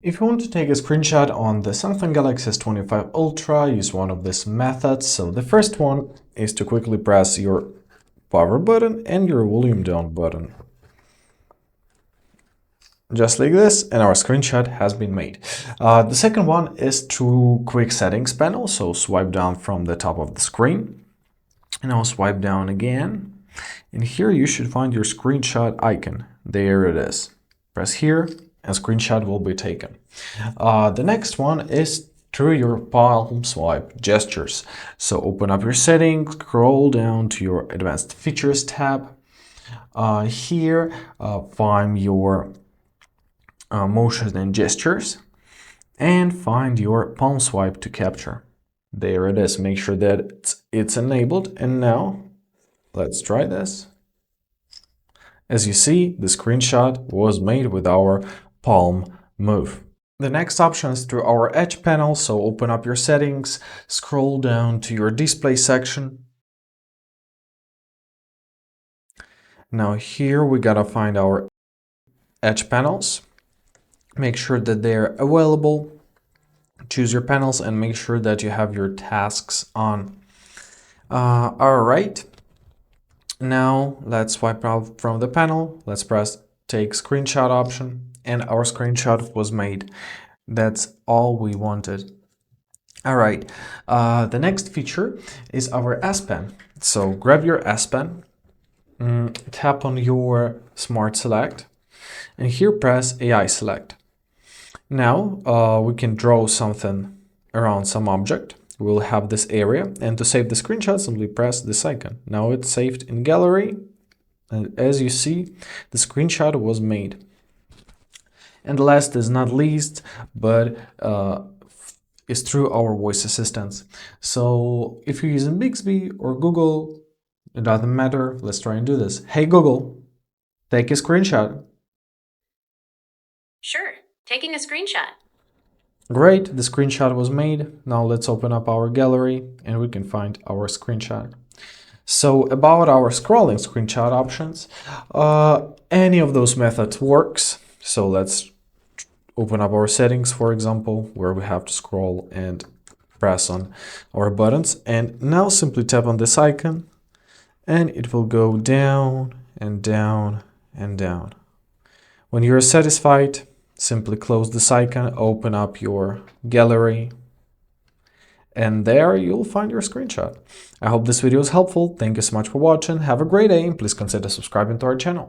If you want to take a screenshot on the Samsung Galaxy S25 Ultra, use one of these methods. So the first one is to quickly press your power button and your volume down button. Just like this, and our screenshot has been made. The second one is through quick settings panel. So swipe down from the top of the screen and now swipe down again. And here you should find your screenshot icon. There it is. Press here and screenshot will be taken. The next one is through your palm swipe gestures. So open up your settings, scroll down to your advanced features tab. Here find your motions and gestures and find your palm swipe to capture. There it is. Make sure that it's enabled. And now let's try this. As you see, the screenshot was made with our palm move. The next option is through our edge panel. So open up your settings, scroll down to your display section. Now here we gotta find our edge panels. Make sure that they're available. Choose your panels and make sure that you have your tasks on. All right. Now let's swipe out from the panel. Let's press take screenshot option and our screenshot was made. That's all we wanted. All right. The next feature is our S Pen. So grab your S Pen, tap on your Smart Select, and here press AI Select. Now we can draw something around some object. We'll have this area, and to save the screenshot, simply press this icon. Now it's saved in gallery, and as you see, the screenshot was made. And last is not least, but is through our voice assistants. So if you're using Bixby or Google, it doesn't matter. Let's try and do this. Hey Google, take a screenshot. Sure, taking a screenshot. Great, the screenshot was made. Now let's open up our gallery and we can find our screenshot. So about our scrolling screenshot options, any of those methods works. So let's open up our settings, for example, where we have to scroll and press on our buttons. And now simply tap on this icon and it will go down and down and down. When you're satisfied, simply close this icon, open up your gallery, and there you'll find your screenshot. I hope this video is helpful. Thank you so much for watching. Have a great day, and please consider subscribing to our channel.